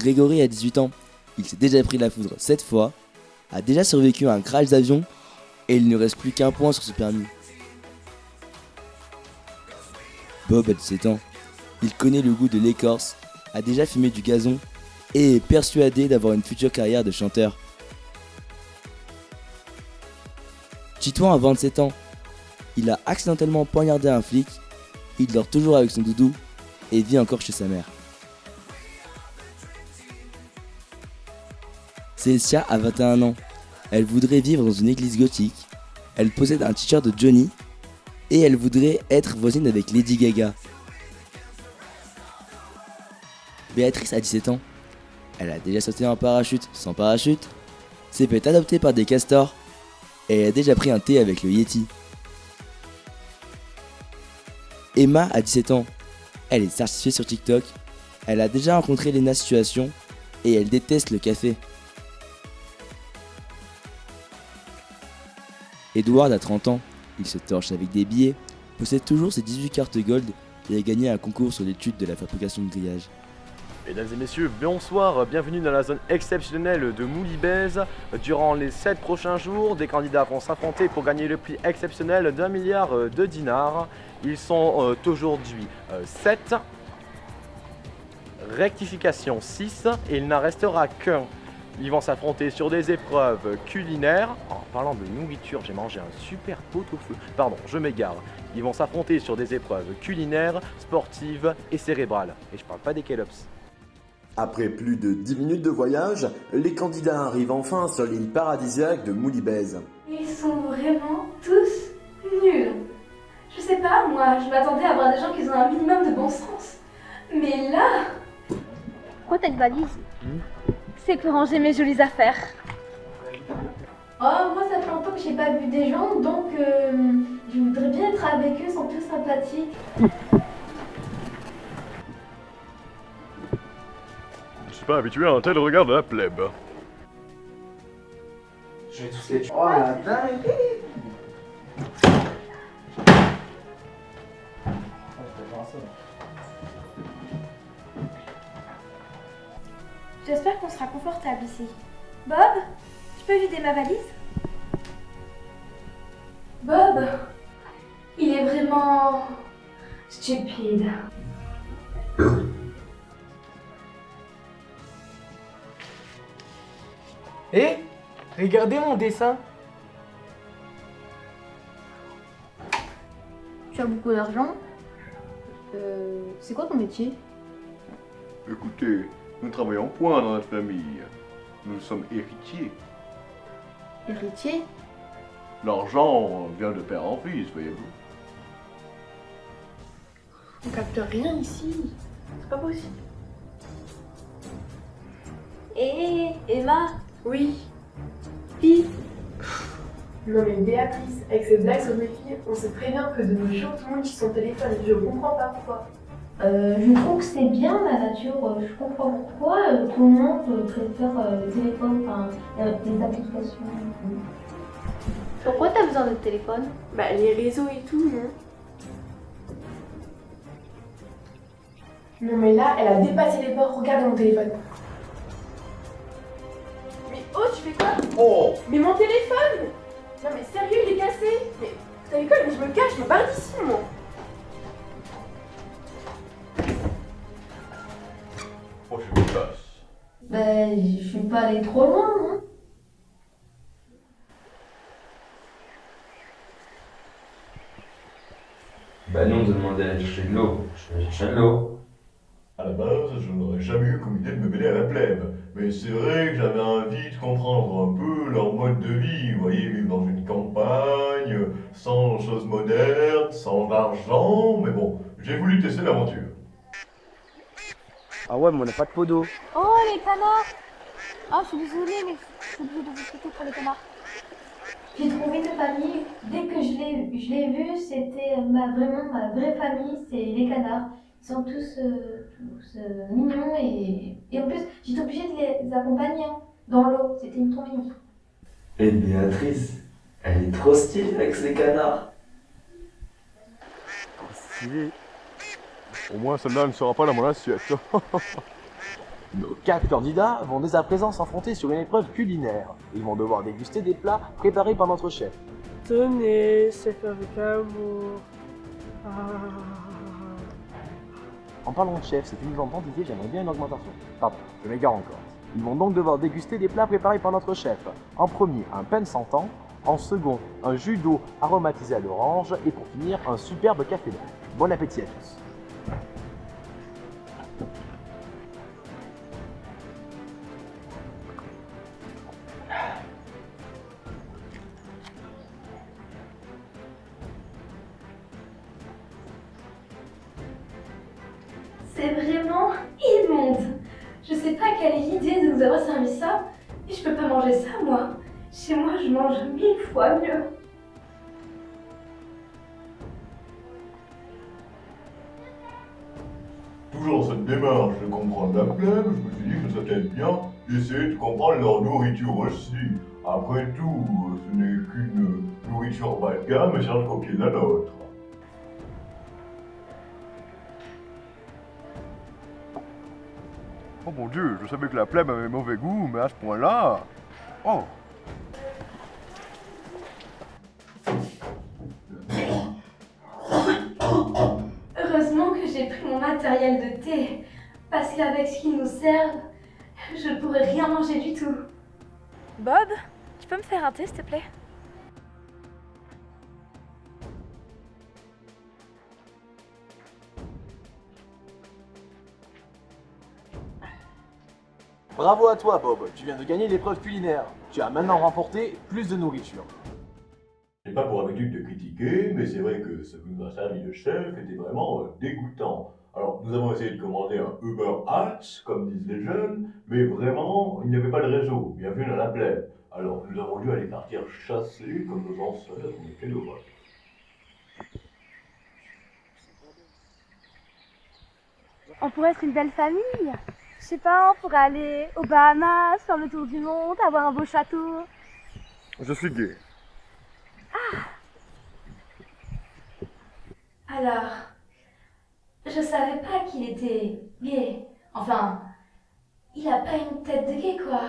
Grégory a 18 ans. Il s'est déjà pris la foudre 7 fois, a déjà survécu à un crash d'avion et il ne reste plus qu'un point sur ce permis. Bob a 17 ans. Il connaît le goût de l'écorce, a déjà fumé du gazon et est persuadé d'avoir une future carrière de chanteur. Titouan a 27 ans. Il a accidentellement poignardé un flic, il dort toujours avec son doudou et vit encore chez sa mère. Célestia a 21 ans. Elle voudrait vivre dans une église gothique. Elle possède un t-shirt de Johnny et elle voudrait être voisine avec Lady Gaga. Béatrice a 17 ans. Elle a déjà sauté en parachute sans parachute, s'est fait adopter par des castors et elle a déjà pris un thé avec le Yeti. Emma a 17 ans. Elle est certifiée sur TikTok. Elle a déjà rencontré Lena Situation et elle déteste le café. Edward a 30 ans. Il se torche avec des billets, possède toujours ses 18 cartes gold et a gagné un concours sur l'étude de la fabrication de grillage. Mesdames et messieurs, bonsoir, bienvenue dans la zone exceptionnelle de Moulibèze. Durant les 7 prochains jours, des candidats vont s'affronter pour gagner le prix exceptionnel d'1 milliard de dinars. Ils sont aujourd'hui 7, rectification 6 et il n'en restera qu'un. Ils vont s'affronter sur des épreuves culinaires. En parlant de nourriture, j'ai mangé un super pot-au-feu. Pardon, je m'égare. Ils vont s'affronter sur des épreuves culinaires, sportives et cérébrales. Et je parle pas des Kellops. Après plus de 10 minutes de voyage, les candidats arrivent enfin sur l'île paradisiaque de Moulibèze. Ils sont vraiment tous nuls. Je sais pas, moi, je m'attendais à voir des gens qui ont un minimum de bon sens. Mais là... Pourquoi t'as une valise? C'est pour ranger mes jolies affaires. Oh, moi, ça fait longtemps que j'ai pas vu des gens, donc je voudrais bien être avec eux, ils sont plus sympathiques. Je suis pas habitué à un tel regard de la plèbe. Je vais tous les tuer. Oh la dingue! J'espère qu'on sera confortable ici. Bob, tu peux vider ma valise? Bob, il est vraiment stupide. Hé, regardez mon dessin. Tu as beaucoup d'argent. C'est quoi ton métier? Écoutez, nous travaillons point dans notre famille. Nous sommes héritiers. Héritier? L'argent vient de père en fils, voyez-vous. On capte rien ici. C'est pas possible. Hé, Emma? Oui. Fille? Non mais Béatrice, avec ces blagues sur mes filles, on sait très bien que de nos jours, tout le monde utilise son téléphone. Je comprends pas pourquoi. Je trouve que c'est bien la nature. Je comprends pourquoi tout le monde préfère le téléphone, enfin les applications. Pourquoi t'as besoin de téléphone? Bah les réseaux et tout, non? Non mais là, elle a dépassé les bords, regarde mon téléphone. Mais oh, tu fais quoi? Oh! Mais mon téléphone! Non mais sérieux, il est cassé! Mais t'as l'école, mais je me cache, je me barre d'ici, moi! Oh, je me casse. Ben, je suis pas allée trop loin, hein. Bah nous on nous demandait d'aller chercher de l'eau. Je vais chercher de l'eau. À la base, je n'aurais jamais eu comme idée de me mêler à la plèbe. Mais c'est vrai que j'avais envie de comprendre un peu leur mode de vie. Vous voyez, vivre dans une campagne, sans choses modernes, sans argent. Mais bon, j'ai voulu tester l'aventure. Ah ouais, mais on n'a pas de pot d'eau. Oh, les canards! Ah, je suis désolée, mais je suis obligée de vous quitter pour les canards. J'ai trouvé une famille. Dès que je l'ai vue, c'était vraiment ma vraie famille, c'est les canards. Ils sont tous mignons et en plus, j'étais obligée de les accompagner hein, dans l'eau. C'était trop mignon. Et Béatrice, elle est trop stylée avec ses canards. Stylé. Au moins celle-là ne sera pas dans mon assiette. Nos 4 candidats vont dès à présent s'affronter sur une épreuve culinaire. Ils vont devoir déguster des plats préparés par notre chef. Tenez, c'est fait avec amour. En parlant de chef, si tu nous entends Didier, j'aimerais bien une augmentation. Pardon, je m'égare encore. Ils vont donc devoir déguster des plats préparés par notre chef. En premier, un pain santan. En second, un jus d'eau aromatisé à l'orange. Et pour finir, un superbe café lait. Bon appétit à tous. C'est vraiment immonde. Je sais pas quelle est l'idée de nous avoir servi ça. Et je peux pas manger ça, moi. Chez moi, je mange 1000 fois mieux. Toujours cette démarche de comprendre la plèbe, je me suis dit que ça serait bien d'essayer de comprendre leur nourriture aussi. Après tout, ce n'est qu'une nourriture bas de gamme, et sans copier la nôtre. Oh mon dieu, je savais que la plèbe avait mauvais goût, mais à ce point-là... Oh! Heureusement que j'ai pris mon matériel de thé. Parce qu'avec ce qu'ils nous servent, je ne pourrais rien manger du tout. Bob, tu peux me faire un thé, s'il te plaît? Bravo à toi, Bob. Tu viens de gagner l'épreuve culinaire. Tu as maintenant remporté plus de nourriture. Je n'ai pas pour habitude de critiquer, mais c'est vrai que ce que nous a servi le chef était vraiment dégoûtant. Alors, nous avons essayé de commander un Uber Eats, comme disent les jeunes, mais vraiment, il n'y avait pas de réseau. Bienvenue dans la plèbe. Alors, nous avons dû aller partir chasser comme nos ancêtres, mais quelle horreur. On pourrait être une belle famille. Je sais pas, on pourrait aller aux Bahamas, faire le tour du monde, avoir un beau château. Je suis gay. Alors, je savais pas qu'il était gay. Enfin, il a pas une tête de gay, quoi.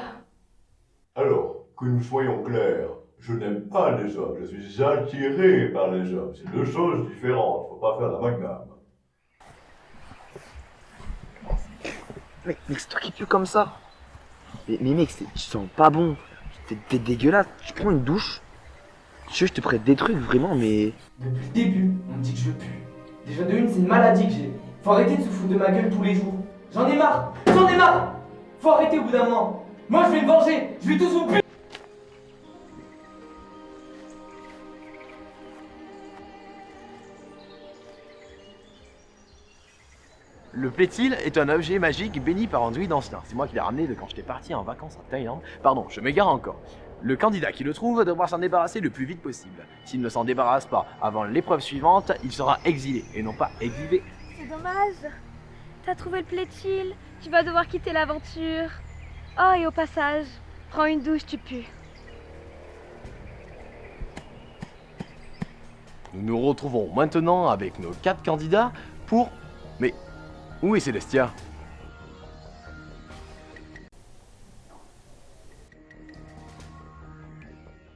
Alors, que nous soyons clairs, je n'aime pas les hommes, je suis attiré par les hommes. C'est deux choses différentes, faut pas faire l'amalgame. Mec, c'est toi qui pue comme ça. Mais mec, tu sens pas bon. T'es dégueulasse. Tu prends une douche. Je te prête des trucs vraiment, mais. Depuis le début, on me dit que je pue. Déjà de une, c'est une maladie que j'ai. Faut arrêter de se foutre de ma gueule tous les jours. J'en ai marre. Faut arrêter au bout d'un moment. Moi, je vais me venger. Je vais tous vous puer. Le plaît-il est un objet magique béni par un druide ancien. C'est moi qui l'ai ramené de quand j'étais parti en vacances en Thaïlande. Pardon, je m'égare encore. Le candidat qui le trouve devra s'en débarrasser le plus vite possible. S'il ne s'en débarrasse pas avant l'épreuve suivante, il sera exilé et non pas exhibé. C'est dommage. T'as trouvé le plaît-il, tu vas devoir quitter l'aventure. Oh, et au passage, prends une douche, tu pues. Nous nous retrouvons maintenant avec nos 4 candidats pour... Mais où est Célestia?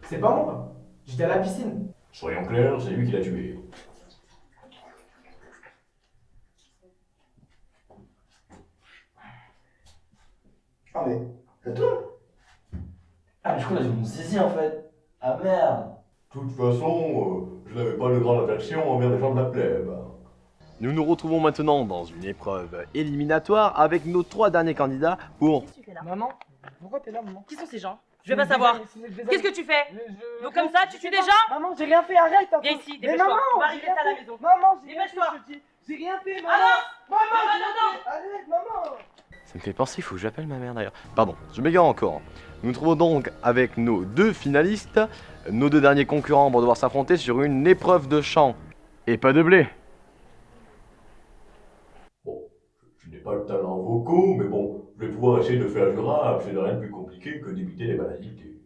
C'est pas moi. J'étais à la piscine. Soyons clairs, c'est lui qui l'a tué. Ah mais, c'est toi? Ah mais je crois que j'ai mon zizi en fait. Ah merde. De toute façon, je n'avais pas de grande affection envers les gens de la plèbe. Nous nous retrouvons maintenant dans une épreuve éliminatoire avec nos 3 derniers candidats pour... Qu'est-ce que tu fais là? Maman, pourquoi t'es là, maman? Qui sont ces gens? Je veux pas savoir. Qu'est-ce que tu fais? Donc comme ça, tu tues des gens? Maman, j'ai rien fait, arrête. Viens ici, Mais dépêche-toi. maman, On va arriver à la maison. Maman, j'ai rien fait, Dépêche-toi. je te dis. J'ai rien fait, maman. Avance. Maman, Maman, non. arrête, maman. Ça me fait penser, il faut que j'appelle ma mère d'ailleurs. Pardon, je m'égare encore. Nous nous trouvons donc avec nos 2 finalistes. Nos 2 derniers concurrents vont devoir s'affronter sur une épreuve de chant. Et pas de blé. Bon, je n'ai pas le talent vocaux, mais bon, je vais pouvoir essayer de faire du rap, c'est rien de plus compliqué que d'imiter les banalités.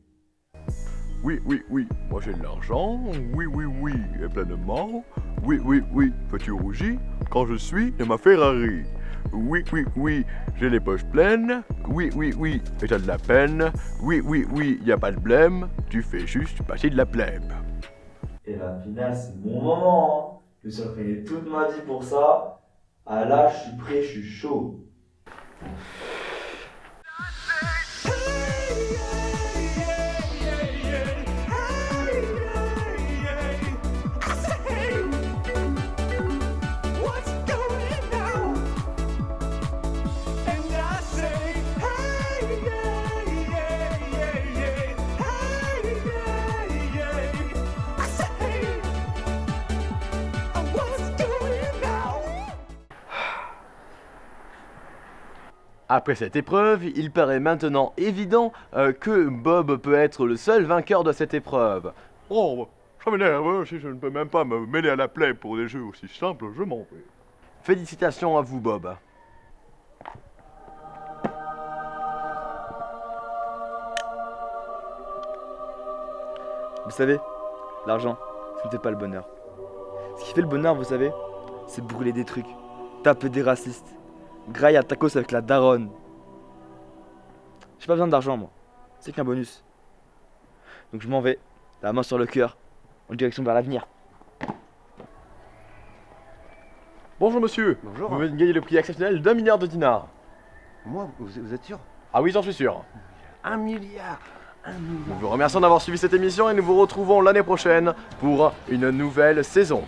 Oui, oui, oui, moi j'ai de l'argent. Oui, oui, oui, et pleinement. Oui, oui, oui, petit rougi, quand je suis de ma Ferrari. Oui, oui, oui, j'ai les poches pleines. Oui, oui, oui, et t'as de la peine. Oui, oui, oui, y a pas de blême. Tu fais juste passer de la plèbe. Et la finale, c'est mon moment. Hein. Je me suis entraîné toute ma vie pour ça. Ah là, je suis prêt, je suis chaud. Après cette épreuve, il paraît maintenant évident que Bob peut être le seul vainqueur de cette épreuve. Oh, ça m'énerve, hein, si je ne peux même pas me mêler à la plèbe pour des jeux aussi simples, je m'en vais. Félicitations à vous, Bob. Vous savez, l'argent, ça ne fait pas le bonheur. Ce qui fait le bonheur, vous savez, c'est brûler des trucs, taper des racistes, grailler à tacos avec la daronne. J'ai pas besoin d'argent, moi. C'est qu'un bonus. Donc je m'en vais, la main sur le cœur, en direction vers l'avenir. Bonjour monsieur. Bonjour. Vous venez de gagner le prix exceptionnel d'1 milliard de dinars. Moi, vous êtes sûr? Ah oui, j'en suis sûr. 1 milliard. Nous vous remercions d'avoir suivi cette émission et nous vous retrouvons l'année prochaine pour une nouvelle saison.